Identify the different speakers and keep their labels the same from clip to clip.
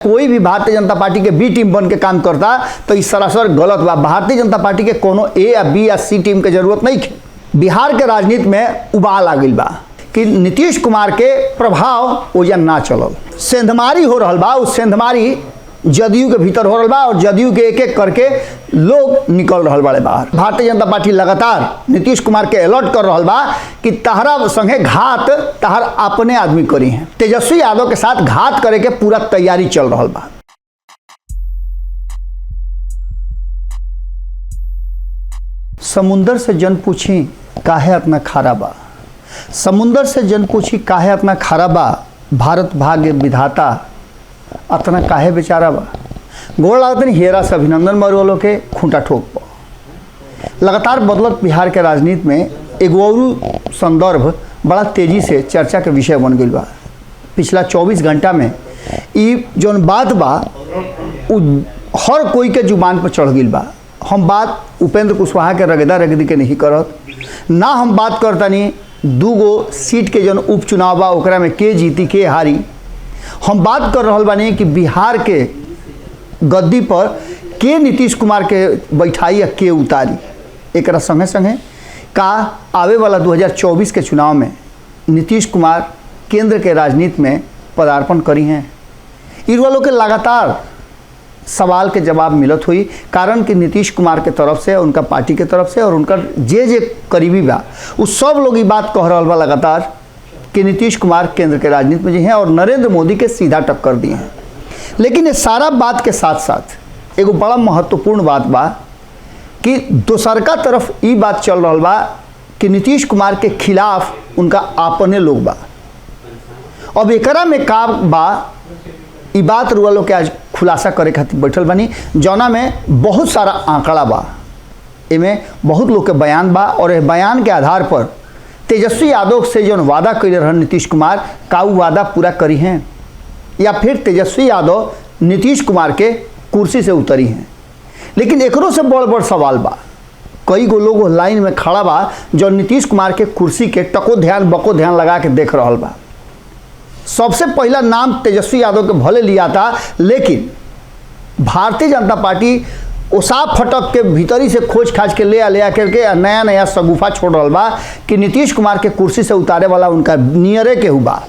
Speaker 1: कोई भी भारतीय जनता पार्टी के बी टीम बन के काम करता तो इस सरासर गलत बा। भारतीय जनता पार्टी के कोनो ए या बी या सी टीम के जरूरत नहीं है। बिहार के राजनीति में उबाल आ गई बा कि नीतीश कुमार के प्रभाव ओजा ना चलल, सेंधमारी हो रहा बा। उस सेंधमारी जदयू के भीतर हो रहा बा और जदयू के एक एक करके लोग निकल रहा बाड़े बाहर। भारतीय जनता पार्टी लगातार नीतीश कुमार के अलर्ट कर रहा बा कि तहरा संगे घात तहर अपने आदमी करी हैं। तेजस्वी यादव के साथ घात करे के पूरा तैयारी चल रहा बा। समुंदर से जन पूछी काहे इतना खारा बा, समुंदर से जन पूछी काहे इतना खारा बा, भारत भाग्य विधाता अतना काहे बेचारा बा। गोड़ लागत हेरा से अभिनंदन मरुअलो के खूंटा ठोक पा। लगातार बदलत बिहार के राजनीति में एगो और संदर्भ बड़ा तेजी से चर्चा के विषय बन गई बा। पिछला 24 घंटा में ई जौन बात बा हर कोई के जुबान पर चढ़ गई बा। हम बात उपेंद्र कुशवाहा के रगदा रगदी के नहीं करत ना, हम बात करतनी दूगो सीट के जौन उपचुनाव बा ओकरा में के जीती के हारी। हम बात कर रहा बानी कि बिहार के गद्दी पर के नीतीश कुमार के बैठाई या के उतारी। एक संगे संगे का आवे वाला 2024 के चुनाव में नीतीश कुमार केंद्र के राजनीति में पदार्पण करी हैं। इन वालों के लगातार सवाल के जवाब मिलत हुई, कारण कि नीतीश कुमार के तरफ से, उनका पार्टी के तरफ से और उनका जे करीबी बा उस सब लोग ये बात कह रहा बा लगातार कि नीतीश कुमार केंद्र के राजनीति में जी हैं और नरेंद्र मोदी के सीधा टक्कर दिए हैं। लेकिन ये सारा बात के साथ साथ एगो बड़ा महत्वपूर्ण बात बा कि दोसरका तरफ ये बात चल रहा बा कि नीतीश कुमार के खिलाफ उनका आपने लोग बा। अब एकरा में का बा ये बात रुआ लोग के आज खुलासा करे खातिर बैठल बानी, जौना में बहुत सारा आंकड़ा बा, इमें बहुत लोग के बयान बा और ये बयान के आधार पर तेजस्वी यादव से जो वादा कर रहे नीतीश कुमार का वादा पूरा करी हैं या फिर तेजस्वी यादव नीतीश कुमार के कुर्सी से उतरी हैं। लेकिन एकरों से बड़ बड़ सवाल बा। कई गो लोग लाइन में खड़ा बा जो नीतीश कुमार के कुर्सी के टको ध्यान बको ध्यान लगा के देख रहा बा। सबसे पहला नाम तेजस्वी यादव के भले लिया था, लेकिन भारतीय जनता पार्टी उसाफ फटक के भीतरी से खोज खाज के ले आ करके नया नया सगुफा छोड़ रहा बा कि नीतीश कुमार के कुर्सी से उतारे वाला उनका नियरे के हुआ।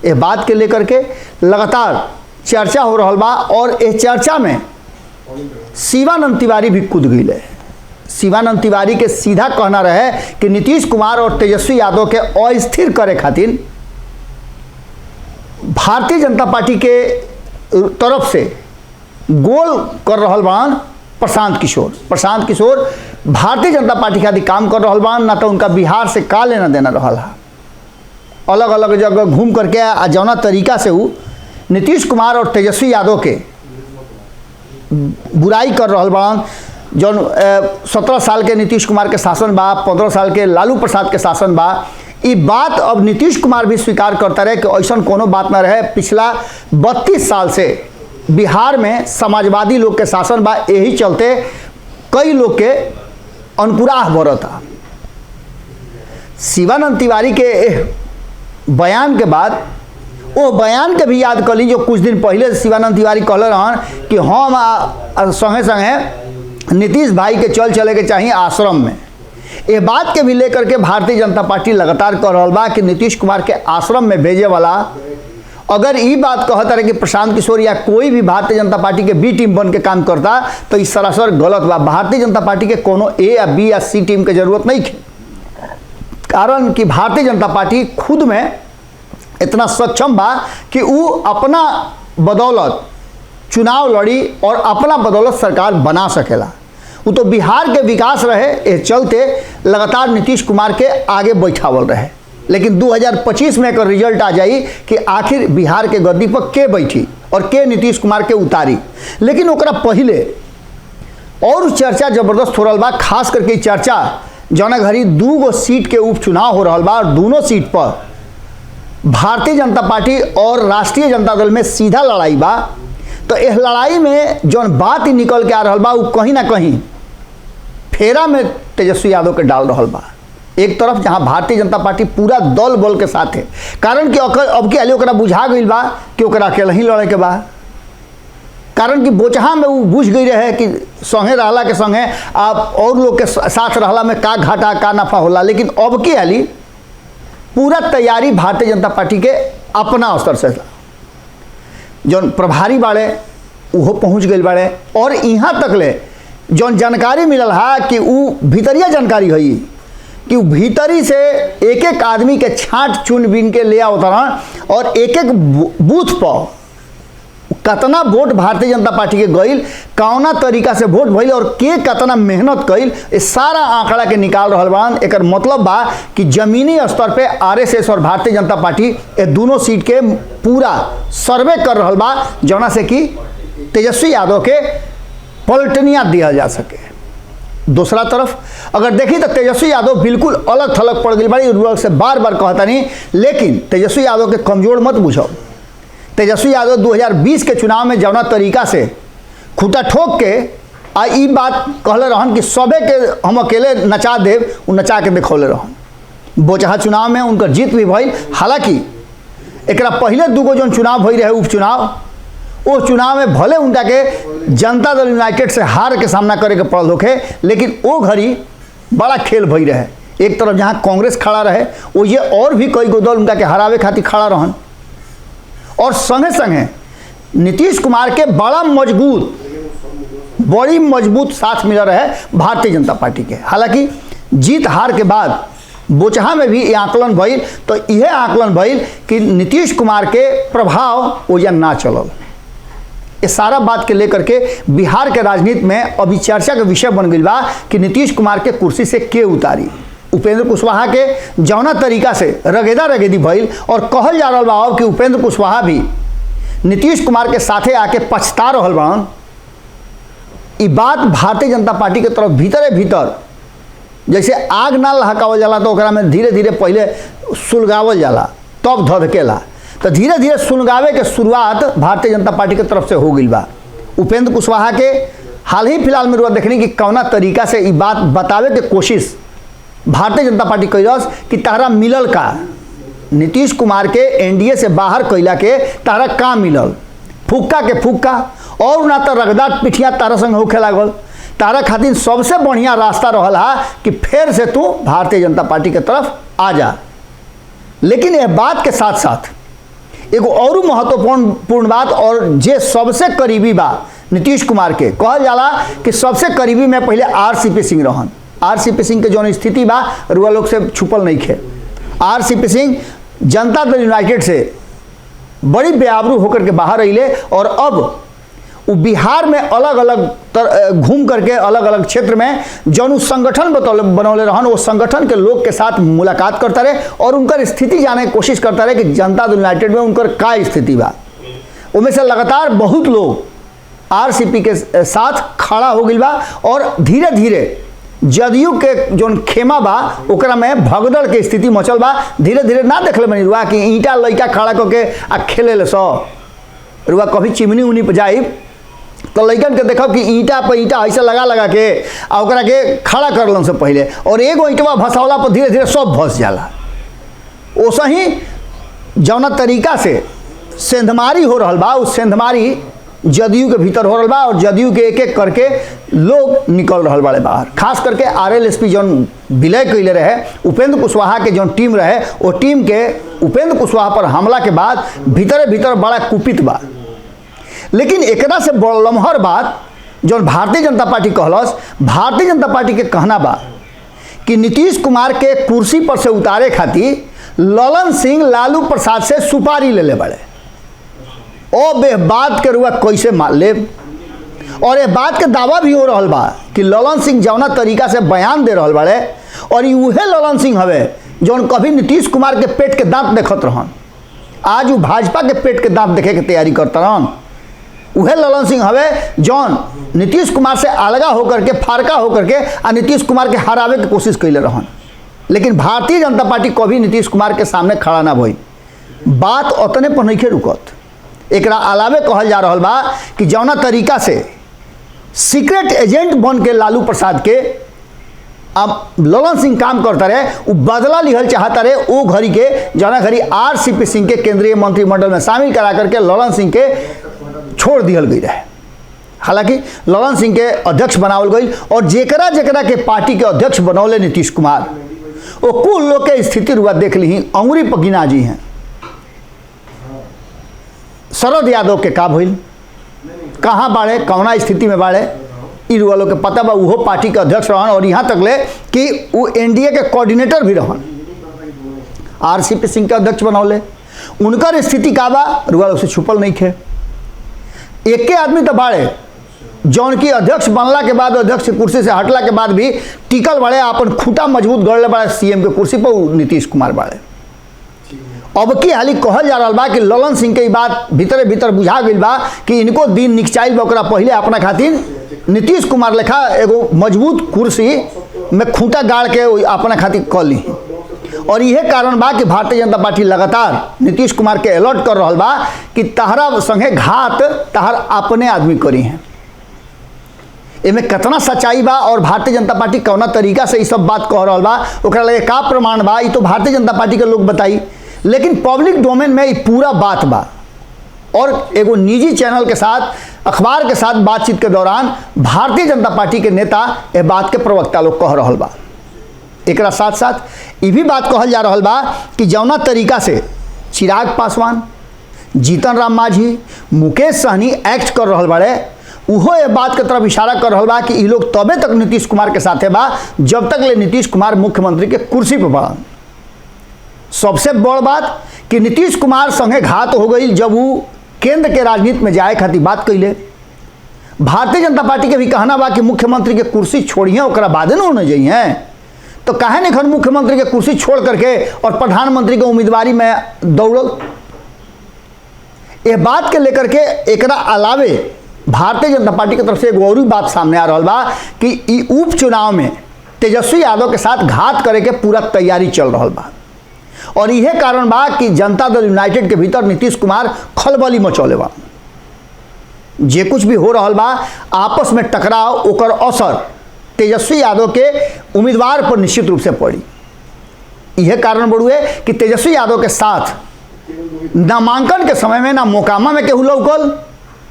Speaker 1: ये बात के लेकर के लगातार चर्चा हो रहा बा और इस चर्चा में शिवानंद तिवारी भी कूद गई है। शिवानंद तिवारी के सीधा कहना रहे कि नीतीश कुमार और तेजस्वी यादव के अस्थिर करे खातिर भारतीय जनता पार्टी के तरफ से गोल कर रहा बान प्रशांत किशोर भारतीय जनता पार्टी खातिर काम कर रहा बान, ना तो उनका बिहार से का लेना देना रहा है। अलग अलग जगह घूम करके आ जौना तरीका से वो नीतीश कुमार और तेजस्वी यादव के बुराई कर रहा बान। जौन 17 साल के नीतीश कुमार के शासन बा, 15 साल के लालू प्रसाद के शासन बा, ये बात अब नीतीश कुमार भी स्वीकार करता रहे कि ऐसा कोनो बात ना रहे। पिछला 32 साल से बिहार में समाजवादी लोग के शासन बा, यही चलते कई लोग के अनपुराह बरता। शिवानंद तिवारी के बयान के बाद वो बयान के भी याद कर ली जो कुछ दिन पहले शिवानंद तिवारी कहले रहन कि हम संगे संगे नीतीश भाई के चले के चाहिए आश्रम में। ये बात के भी लेकर के भारतीय जनता पार्टी लगातार कह रहा बा कि नीतीश कुमार के आश्रम में भेजे वाला अगर ये बात कहता रहे कि प्रशांत किशोर या कोई भी भारतीय जनता पार्टी के बी टीम बन के काम करता तो इस सरासर गलत बा। भारतीय जनता पार्टी के कोनो ए या बी या सी टीम के जरूरत नहीं है, कारण कि भारतीय जनता पार्टी खुद में इतना सक्षम बा कि वो अपना बदौलत चुनाव लड़ी और अपना बदौलत सरकार बना सकेला। वो तो बिहार के विकास रहे ये चलते लगातार नीतीश कुमार के आगे बैठावल रहे। लेकिन 2025 में एक रिजल्ट आ जाई कि आखिर बिहार के गद्दी पर के बैठी और के नीतीश कुमार के उतारी। लेकिन ओकरा पहले और चर्चा जबरदस्त हो रहा बा, खास करके चर्चा जौना घड़ी 2 सीट के उपचुनाव हो रहा बा और दोनों सीट पर भारतीय जनता पार्टी और राष्ट्रीय जनता दल में सीधा लड़ाई बा। तो इस लड़ाई में जौन बात ही निकल के आ रहा बा वो कहीं ना कहीं फेरा में तेजस्वी यादव के डाल रहा बा। एक तरफ जहां भारतीय जनता पार्टी पूरा दल बल के साथ है, कारण कि अब के अली ओकरा बुझा गई बा कि ओकरा अकेले ही लड़े के बा, कारण कि बोचहा में वो बुझ गई रहे कि संगे रहला के संगे आप और लोग के साथ रहला में का घाटा का नफा होला। लेकिन अब के अली पूरा तैयारी भारतीय जनता पार्टी के अपना स्तर से जौन प्रभारी बाड़े वो पहुँच गए बाड़े, और यहाँ तक ले जौन जानकारी मिलल है कि वो भीतरिया जानकारी है कि भीतरी से एक एक आदमी के छांट चुन बीन के ले आवत रहन, और एक एक बूथ पर कतना वोट भारतीय जनता पार्टी के गईल, कौना तरीका से वोट भइल और के कतना मेहनत कईल, इस सारा आंकड़ा के निकाल रहल बान। एकर मतलब बा कि जमीनी स्तर पे आरएसएस और भारतीय जनता पार्टी ये दोनों सीट के पूरा सर्वे कर रहल बा, जौना से कि तेजस्वी यादव के पलटनिया दिया जा सके। दूसरा तरफ अगर देखी तो तेजस्वी यादव बिल्कुल अलग थलग पड़ गई बड़ी, से बार बार कहता नहीं, लेकिन तेजस्वी यादव के कमजोर मत बुझो। तेजस्वी यादव 2020 के चुनाव में जौना तरीका से खूटा ठोक के आ ई बात कहले रहन कि सबे के हम अकेले नचा देव, वो नचा के दिखौले रहन। बोचहा चुनाव में उनकर जीत भी भइल। हालांकि एकरा पहले दूगो जौन चुनाव भई रहे उपचुनाव, वो चुनाव में भले उनका के जनता दल यूनाइटेड से हार के सामना करे के पड़ल होखे, लेकिन वो घड़ी बड़ा खेल भई रहे। एक तरफ जहाँ कांग्रेस खड़ा रहे, वो ये और भी कई गो दल उनका के हरावे खातिर खड़ा रहन, और संगे संगे नीतीश कुमार के बड़ी मजबूत साथ मिला रहे भारतीय जनता पार्टी के। हालांकि जीत हार के बाद बोचहा में भी ये आकलन भइल, तो यह आकलन भइल कि नीतीश कुमार के प्रभाव ओजा ना चलल। इस सारा बात के लेकर के बिहार के राजनीति में अभी चर्चा का विषय बन गई बा कि नीतीश कुमार के कुर्सी से के उतारी। उपेंद्र कुशवाहा के जौना तरीका से रगेदा रगेदी भइल, और कहल जा रहा बा कि उपेंद्र कुशवाहा भी नीतीश कुमार के साथे आके पछता रहल बान। ई बात भारतीय जनता पार्टी के तरफ भीतरे भीतर जैसे आग ना लहकावल जाला तो ओकरा में धीरे धीरे पहले सुलगावल जाला तब धधकेला, तो धीरे धीरे सुलगावे के शुरुआत भारतीय जनता पार्टी के तरफ से हो गई बा। उपेंद्र कुशवाहा के हाल ही फिलहाल में रुआ देखने की कौना तरीका से ये बात बतावे के कोशिश भारतीय जनता पार्टी कैलस कि तारा मिलल का, नीतीश कुमार के एनडीए से बाहर कैला के तारा का मिलल, फुक्का के फुक्का, और ना तो रगदार पिठिया तारा संग होखे लागल। तारा खातिर सबसे बढ़िया रास्ता रहल हा कि फिर से तू भारतीय जनता पार्टी के तरफ आ जा। लेकिन यह बात के साथ साथ एगो और महत्वपूर्ण बात, और जे सबसे करीबी बा नीतीश कुमार के, कहल जाला कि सबसे करीबी में पहले आरसीपी सिंह रहन। आरसीपी सिंह के जौन स्थिति बा रुआ लोग से छुपल नहीं खे। आरसीपी सिंह जनता दल यूनाइटेड से बड़ी बेआबरू होकर के बाहर अइले, और अब वो बिहार में अलग अलग घूम करके अलग अलग क्षेत्र में जौन संगठन बनौले रहन, वो संगठन के लोग के साथ मुलाकात करता रहे और उनकर स्थिति जाने की कोशिश करता रहे कि जनता दल यूनाइटेड में उनकर का स्थिति बा। उनमें से लगातार बहुत लोग आरसीपी के साथ खड़ा हो गई बा, और धीरे धीरे जदयू के जोन खेमा बा ओकरा में भगदड़ के स्थिति मचल बा। धीरे धीरे ना देखले बनी रुआ कि ईंटा लइका खड़ा करके आ खेले ले सो। रुआ कभी चिमनी उनी पर जाई तो लइकन के देखब कि ईंटा पर ईंटा ऐसे लगा के आ ओकरा के खड़ा करलन से पहले, और एगो ईंटवा भसौला पर धीरे धीरे सब भस जाला। ओसा ही जौना तरीका से सेंधमारी हो रहल बा, उस सेंधमारी जदयू के भीतर हो रहा बा, और जदयू के एक एक करके लोग निकल रहा बाड़े बाहर। खास करके आरएलएसपी जौन विलय कैले रहे, उपेंद्र कुशवाहा के जौन टीम रहे, वो टीम के उपेंद्र कुशवाहा पर हमला के बाद भीतरे भीतर बड़ा कुपित बा। लेकिन एकरा से बड़ लम्हर बात जौन भारतीय जनता पार्टी कहलस, भारतीय जनता पार्टी के कहना बा कि नीतीश कुमार के कुर्सी पर से उतारे खातिर ललन सिंह लालू प्रसाद से सुपारी ले ले बड़े। ओ बे बात के रुआ कैसे मान ले, और ये बात के दावा भी हो रहल बा कि ललन सिंह जौना तरीका से बयान दे रहल बाड़े, और उहे ललन सिंह हवे जौन कभी नीतीश कुमार के पेट के दांत देखत रहन, आज वो भाजपा के पेट के दांत देखे के तैयारी करता रहन। उहे ललन सिंह हवे जौन नीतीश कुमार से अलगा होकर के फारका होकर के आ नीतीश कुमार के हरावे की कोशिश कैले रहन। लेकिन भारतीय जनता पार्टी कभी नीतीश कुमार के सामने खड़ा ना भई। बात उतने पर नहीं रुकत, एकरा अलावे कहल जा रहा बा कि जौना तरीका से सीक्रेट एजेंट बन के लालू प्रसाद के अब ललन सिंह काम करता रहे, वो बदला लिहल चाहता रहे वो घड़ी के जना घड़ी आरसीपी सिंह के केंद्रीय मंत्रिमंडल में शामिल करा करके ललन सिंह के छोड़ दिहल गई रहे। हालांकि ललन सिंह के अध्यक्ष बनावल गई और जेकरा जेकरा के पार्टी के अध्यक्ष बनौले नीतीश कुमार, वो कुल लोग के स्थिति रुआ देख ली, अंगुरी पगिना जी हैं। शरद यादव के का भइल, कहाँ बाड़े, कौना स्थिति में बाड़े, इ रुआ लोग के पता बा। वो पार्टी के अध्यक्ष रहन और यहाँ तक ले कि वो एनडीए के कोऑर्डिनेटर भी रहन, आरसीपी सिंह के अध्यक्ष बनौले। उनकर स्थिति का बा रुआ लोग से छुपल नहीं खे। एक के आदमी तो बाड़े जौन की अध्यक्ष बनला के बाद, अध्यक्ष कुर्सी से हटला के बाद भी टिकल बाड़े, अपन खूटा मजबूत गढ़ले बाड़े सीएम के कुर्सी पर, नीतीश कुमार बाड़े। अब की हाली कहल जा रहा बा कि ललन सिंह के बात भीतरे भीतर बुझा गई बा कि इनको दिन निकचाइल बा, ओकरा पहले अपना खातिर नीतीश कुमार लेखा एगो मजबूत कुर्सी में खूंटा गाड़ के अपना खातिर कर ली। और यह कारण बा कि भारतीय जनता पार्टी लगातार नीतीश कुमार के अलर्ट कर रहा बा कि तहरा संगे घात तहर अपने आदमी करी हैं। इनमें कितना सच्चाई बा और भारतीय जनता पार्टी कौना तरीका से ये सब बात कह रहा बा, ओकरा लगे का प्रमाण बा, ये तो भारतीय जनता पार्टी के लोग बताई। लेकिन पब्लिक डोमेन में ये पूरा बात बा और एगो निजी चैनल के साथ, अखबार के साथ बातचीत के दौरान भारतीय जनता पार्टी के नेता ये बात के प्रवक्ता लोग कह रहा बा। एकरा साथ साथ ये भी बात कहल जा रहा बा कि जौना तरीका से चिराग पासवान, जीतन राम मांझी, मुकेश सहनी एक्ट कर रहा बाड़े, उहो ये बात के तरफ इशारा कर रहा बा कि ये लोग तबे तक नीतीश कुमार के साथे बा जब तक ले नीतीश कुमार मुख्यमंत्री के कुर्सी पर बा। सबसे बड़ बात कि नीतीश कुमार संगे घात हो गई जब वो केंद्र के राजनीति में जाए खातिर बात कैले। भारतीय जनता पार्टी के भी कहना बा कि मुख्यमंत्री के कुर्सी छोड़िए, ओकरा बादे न होने जाइए। तो काहे नहीं खन मुख्यमंत्री के कुर्सी छोड़ करके और प्रधानमंत्री के उम्मीदवारी में दौड़ल। ये बात के लेकर के एकरा अलावे भारतीय जनता पार्टी की तरफ से एक और भी बात सामने आ रहा बा कि उपचुनाव में तेजस्वी यादव के साथ घात करे के पूरा तैयारी चल रहा बा। और यह कारण बा कि जनता दल यूनाइटेड के भीतर नीतीश कुमार खलबली मचौले बा। जे कुछ भी हो रहा बा आपस में टकराव, ओकर असर तेजस्वी यादव के उम्मीदवार पर निश्चित रूप से पड़ी। यह कारण बड़ुए कि तेजस्वी यादव के साथ नामांकन के समय में ना मोकामा में केहू लौकल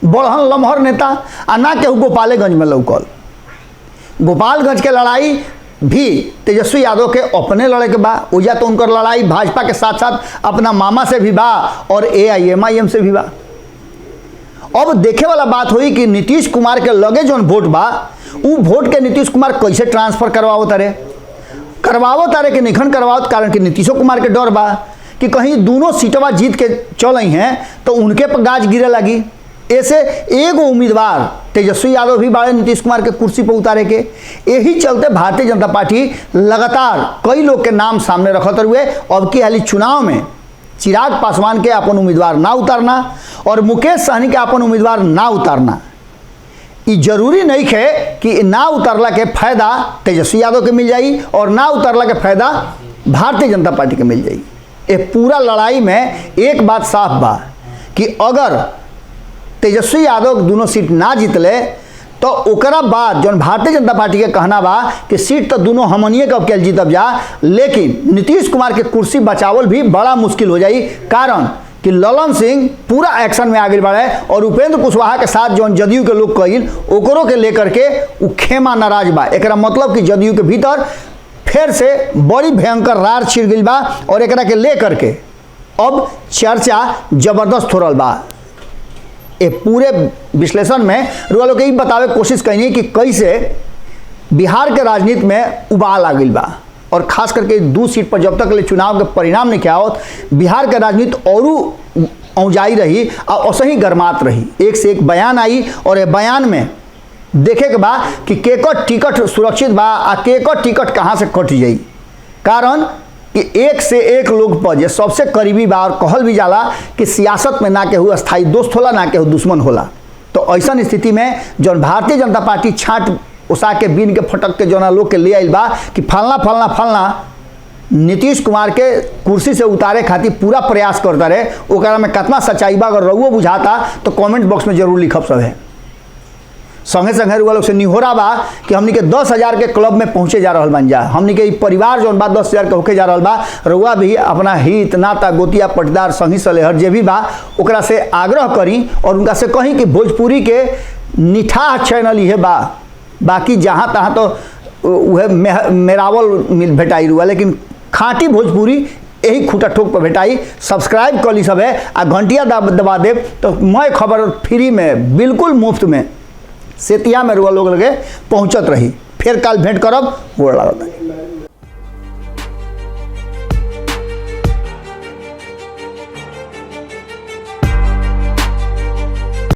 Speaker 1: बड़हन लमहर नेता, आ ना केहू गोपालगंज में लौकल। गोपालगंज के लड़ाई भी तेजस्वी यादव के अपने लड़े के बा, उजा तो उनकर लड़ाई भाजपा के साथ साथ अपना मामा से भी बा और AIMIM से भी बा। अब देखे वाला बात हुई कि नीतीश कुमार के लगे जो वोट बा, वो वोट के नीतीश कुमार कैसे ट्रांसफर करवाओ तारे कि निखन करवाओ। कारण कि नीतीशो कुमार के डर बा कि कहीं दोनों सीटवा जीत के चल आई हैं तो उनके पर गाज गिरे लगी। ऐसे एगो उम्मीदवार तेजस्वी यादव भी बाड़े नीतीश कुमार के कुर्सी पर उतारे के। यही चलते भारतीय जनता पार्टी लगातार कई लोग के नाम सामने रखते हुए अब की हाली चुनाव में चिराग पासवान के अपन उम्मीदवार ना उतारना और मुकेश सहनी के अपन उम्मीदवार ना उतारना, ये जरूरी नहीं है कि ना उतारला के फायदा तेजस्वी यादव के मिल जाई और ना उतारला के फायदा भारतीय जनता पार्टी के मिल जाई। ये पूरा लड़ाई में एक बात साफ बा कि अगर तेजस्वी यादव दोनों सीट ना जीतले तो ओकरा बाद जो भारतीय जनता पार्टी के कहना बा कि सीट तो दोनों हमनिए के केल जीतब जा, लेकिन नीतीश कुमार के कुर्सी बचावल भी बड़ा मुश्किल हो जाई। कारण कि ललन सिंह पूरा एक्शन में आगे बढ़े और उपेंद्र कुशवाहा के साथ जो जदयू के लोग कइल ओकरों के लेकर के उ खेमा नाराज बा। एकरा मतलब कि जदयू के भीतर फिर से बड़ी भयंकर रार छिड़ गई बा और एकरा के लेकर के अब चर्चा जबरदस्त हो रहा बा। ये पूरे विश्लेषण में रुआ लोग यही बतावे कोशिश कहीं कि कैसे बिहार के राजनीति में उबाल आ गई बा और खास करके 2 सीट पर जब तक ले चुनाव के परिणाम नहीं क्या होत बिहार के राजनीति और औजाई रही और असही गरमात रही। एक से एक बयान आई और ये बयान में देखे के बा कि केकर टिकट सुरक्षित बा आ केकर टिकट कहाँ से कट जाई। कारण कि एक से एक लोग पर जो सबसे करीबी बा और कहल भी जाला कि सियासत में ना केहू अस्थाई दोस्त होला ना केहू दुश्मन होला। तो ऐसा स्थिति में जो भारतीय जनता पार्टी छाट उषा के बीन के फटक के जोना लोग के ले आइल बा कि फलना फलना फलना नीतीश कुमार के कुर्सी से उतारे खातिर पूरा प्रयास करता रहे, ओकरा में कितना सच्चाई बा अगर रउओ बुझाता तो कमेंट बॉक्स में जरूर लिखब सब है। संगे संगे रुआ लोग से निहोरा बा कि हमनी के 10,000 के क्लब में पहुँचे जा रहल बन जा। हमनी के परिवार जौन बा 10,000 के होके जा रहल बा। रुआ भी अपना हित नाता गोतिया पटदार संगी सलेहर जे भी बा ओकरा से आग्रह करी और उनका से कहीं कि भोजपुरी के निठाह चैनल ये बा। बाकी जहाँ तहाँ तो वह मेरावल भेटाई रुआ, लेकिन खाँटी भोजपुरी यही खूटा ठोक पर भेटाई। सब्सक्राइब कर ली सब है आ घंटिया दबा दे तो मैं खबर फ्री में बिल्कुल मुफ्त में सेतिया में रुआ लोग लगे पहुँचत रही। फिर काल भेंट करब। गोड़ लागत।